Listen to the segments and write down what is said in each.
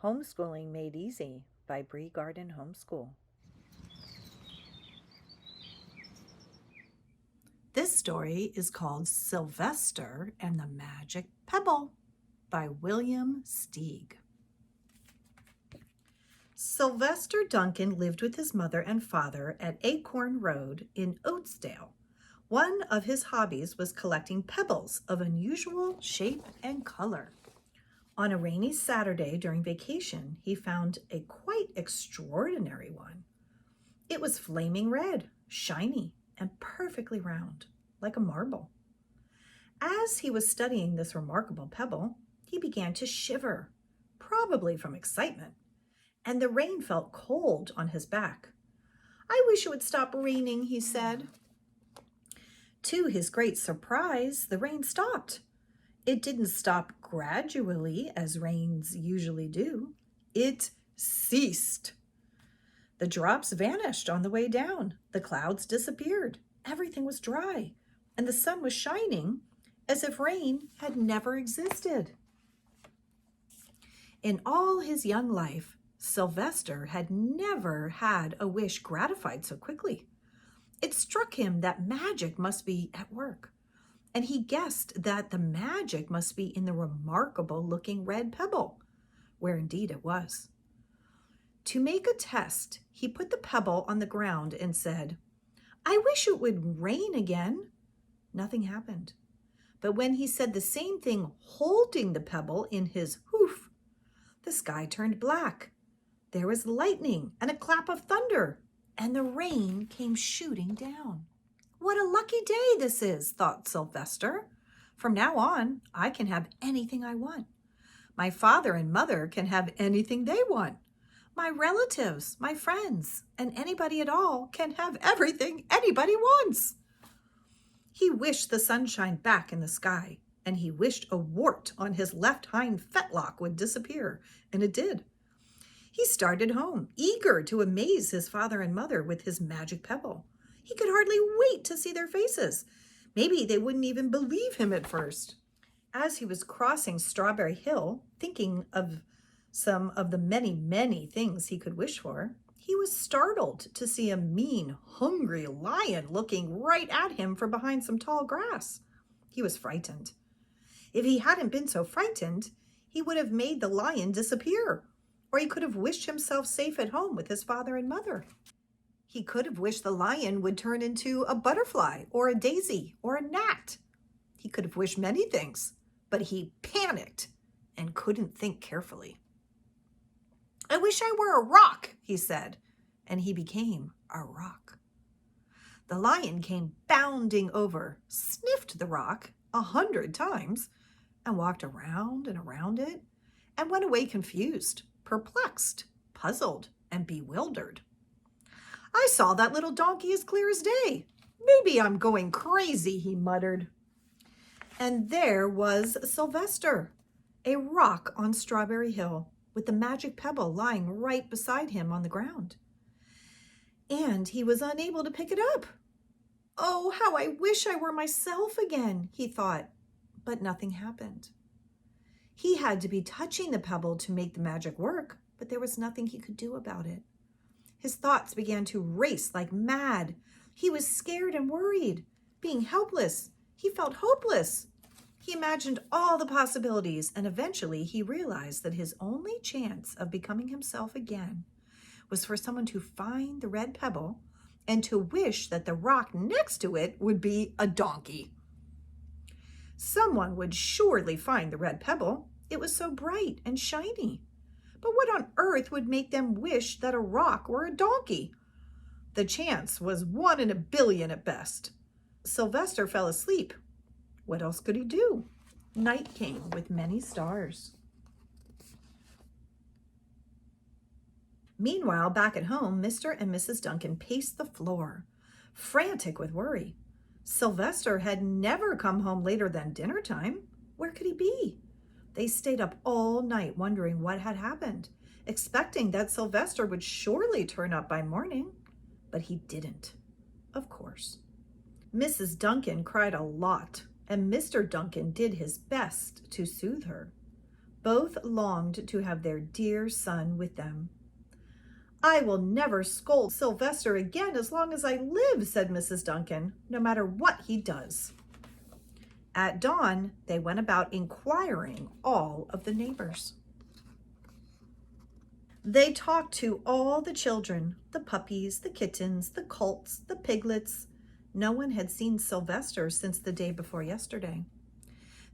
Homeschooling Made Easy by Bri-Garden Homeschool. This story is called Sylvester and the Magic Pebble by William Steig. Sylvester Duncan lived with his mother and father at Acorn Road in Oatsdale. One of his hobbies was collecting pebbles of unusual shape and color. On a rainy Saturday during vacation, he found a quite extraordinary one. It was flaming red, shiny, and perfectly round, like a marble. As he was studying this remarkable pebble, he began to shiver, probably from excitement, and the rain felt cold on his back. "I wish it would stop raining," he said. To his great surprise, the rain stopped. It didn't stop gradually, as rains usually do. It ceased. The drops vanished on the way down. The clouds disappeared. Everything was dry, and the sun was shining as if rain had never existed. In all his young life, Sylvester had never had a wish gratified so quickly. It struck him that magic must be at work, and he guessed that the magic must be in the remarkable-looking red pebble, where indeed it was. To make a test, he put the pebble on the ground and said, "I wish it would rain again." Nothing happened. But when he said the same thing holding the pebble in his hoof, the sky turned black. There was lightning and a clap of thunder, and the rain came shooting down. "What a lucky day this is," thought Sylvester. "From now on, I can have anything I want. My father and mother can have anything they want. My relatives, my friends, and anybody at all can have everything anybody wants." He wished the sunshine back in the sky, and he wished a wart on his left hind fetlock would disappear, and it did. He started home, eager to amaze his father and mother with his magic pebble. He could hardly wait to see their faces. Maybe they wouldn't even believe him at first. As he was crossing Strawberry Hill, thinking of some of the many, many things he could wish for, he was startled to see a mean, hungry lion looking right at him from behind some tall grass. He was frightened. If he hadn't been so frightened, he would have made the lion disappear, or he could have wished himself safe at home with his father and mother. He could have wished the lion would turn into a butterfly or a daisy or a gnat. He could have wished many things, but he panicked and couldn't think carefully. "I wish I were a rock," he said, and he became a rock. The lion came bounding over, sniffed the rock 100 times, and walked around and around it, and went away confused, perplexed, puzzled, and bewildered. "I saw that little donkey as clear as day. Maybe I'm going crazy," he muttered. And there was Sylvester, a rock on Strawberry Hill, with the magic pebble lying right beside him on the ground. And he was unable to pick it up. "Oh, how I wish I were myself again," he thought, but nothing happened. He had to be touching the pebble to make the magic work, but there was nothing he could do about it. His thoughts began to race like mad. He was scared and worried. Being helpless, he felt hopeless. He imagined all the possibilities, and eventually he realized that his only chance of becoming himself again was for someone to find the red pebble and to wish that the rock next to it would be a donkey. Someone would surely find the red pebble. It was so bright and shiny. But what on earth would make them wish that a rock were a donkey? The chance was 1 in a billion at best. Sylvester fell asleep. What else could he do? Night came with many stars. Meanwhile, back at home, Mr. and Mrs. Duncan paced the floor, frantic with worry. Sylvester had never come home later than dinner time. Where could he be? They stayed up all night wondering what had happened, expecting that Sylvester would surely turn up by morning. But he didn't, of course. Mrs. Duncan cried a lot, and Mr. Duncan did his best to soothe her. Both longed to have their dear son with them. "I will never scold Sylvester again as long as I live," said Mrs. Duncan, "no matter what he does." At dawn, they went about inquiring all of the neighbors. They talked to all the children, the puppies, the kittens, the colts, the piglets. No one had seen Sylvester since the day before yesterday.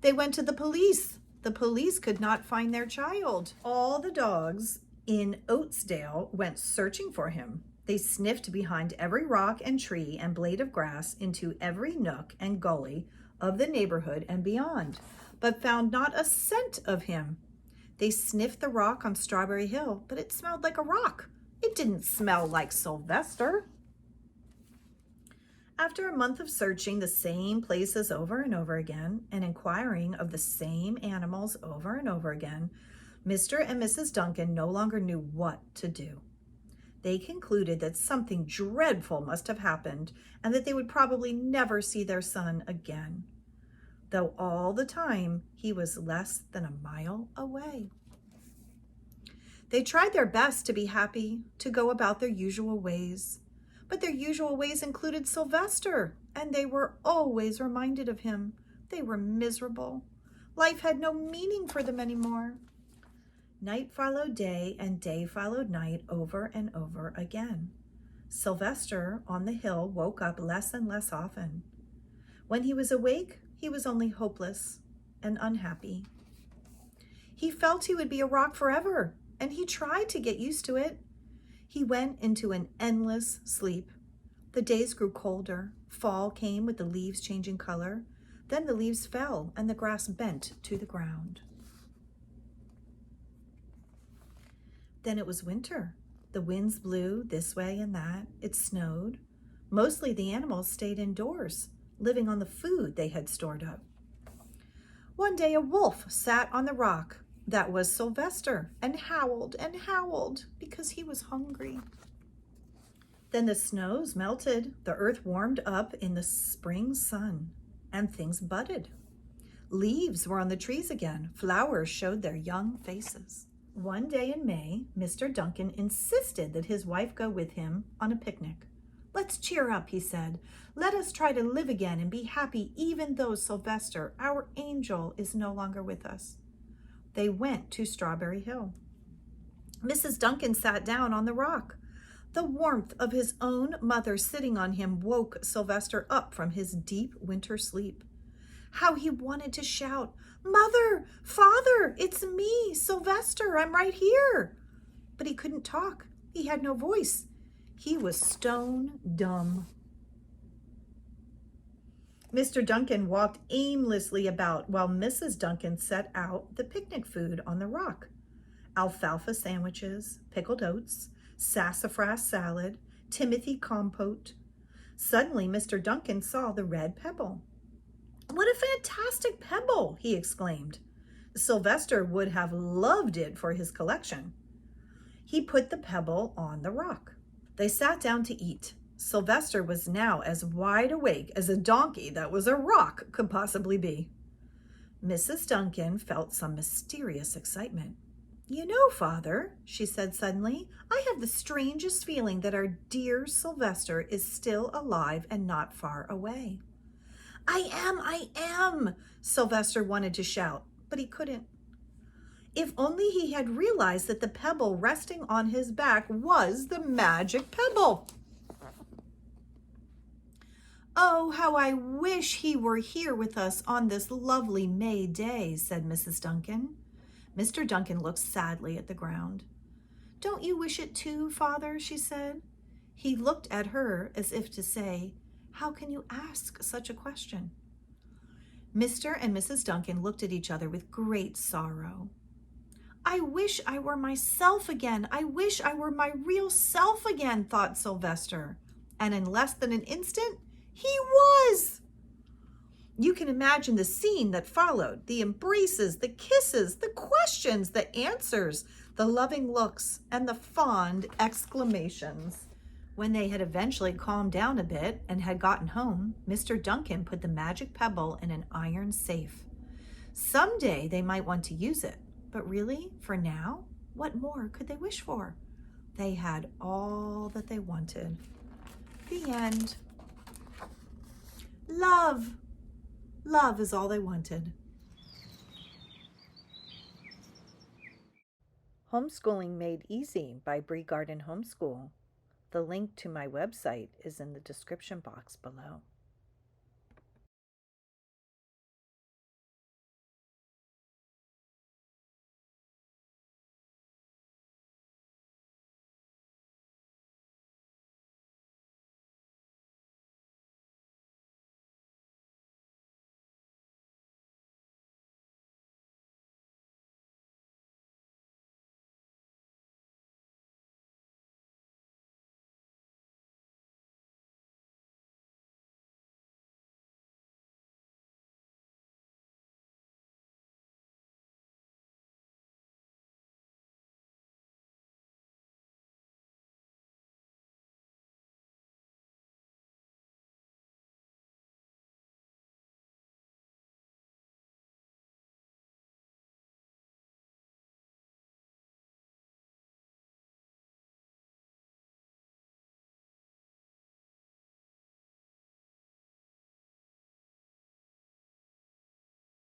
They went to the police. The police could not find their child. All the dogs in Oatsdale went searching for him. They sniffed behind every rock and tree and blade of grass into every nook and gully of the neighborhood and beyond, but found not a scent of him. They sniffed the rock on Strawberry Hill, but it smelled like a rock. It didn't smell like Sylvester. After a month of searching the same places over and over again and inquiring of the same animals over and over again, Mr. and Mrs. Duncan no longer knew what to do. They concluded that something dreadful must have happened and that they would probably never see their son again, though all the time he was less than a mile away. They tried their best to be happy, to go about their usual ways, but their usual ways included Sylvester, and they were always reminded of him. They were miserable. Life had no meaning for them anymore. Night followed day, and day followed night over and over again. Sylvester on the hill woke up less and less often. When he was awake, he was only hopeless and unhappy. He felt he would be a rock forever, and he tried to get used to it. He went into an endless sleep. The days grew colder. Fall came with the leaves changing color. Then the leaves fell, and the grass bent to the ground. Then it was winter. The winds blew this way and that. It snowed. Mostly the animals stayed indoors, living on the food they had stored up. One day a wolf sat on the rock that was Sylvester and howled because he was hungry. Then the snows melted, the earth warmed up in the spring sun, and things budded. Leaves were on the trees again. Flowers showed their young faces. One day in May, Mr. Duncan insisted that his wife go with him on a picnic. "Let's cheer up," he said. "Let us try to live again and be happy even though Sylvester, our angel, is no longer with us." They went to Strawberry Hill. Mrs. Duncan sat down on the rock. The warmth of his own mother sitting on him woke Sylvester up from his deep winter sleep. How he wanted to shout, "Mother, Father, it's me, Sylvester, I'm right here." But he couldn't talk. He had no voice. He was stone dumb. Mr. Duncan walked aimlessly about while Mrs. Duncan set out the picnic food on the rock. Alfalfa sandwiches, pickled oats, sassafras salad, Timothy compote. Suddenly, Mr. Duncan saw the red pebble. "What a fantastic pebble!" he exclaimed. Sylvester would have loved it for his collection. He put the pebble on the rock. They sat down to eat. Sylvester was now as wide awake as a donkey that was a rock could possibly be. Mrs. Duncan felt some mysterious excitement. "You know, Father," she said suddenly, "I have the strangest feeling that our dear Sylvester is still alive and not far away." I am, Sylvester wanted to shout, but he couldn't. If only he had realized that the pebble resting on his back was the Magic Pebble. "Oh, how I wish he were here with us on this lovely May day," said Mrs. Duncan. Mr. Duncan looked sadly at the ground. "Don't you wish it too, Father?" she said. He looked at her as if to say, "How can you ask such a question?" Mr. and Mrs. Duncan looked at each other with great sorrow. "I wish I were myself again. I wish I were my real self again," thought Sylvester. And in less than an instant, he was. You can imagine the scene that followed, the embraces, the kisses, the questions, the answers, the loving looks, and the fond exclamations. When they had eventually calmed down a bit and had gotten home, Mr. Duncan put the Magic Pebble in an iron safe. Someday they might want to use it, But really, for now, what more could they wish for? They had all that they wanted. The end. Love. Love is all they wanted. Homeschooling Made Easy by Bri-Garden Homeschool. The link to my website is in the description box below.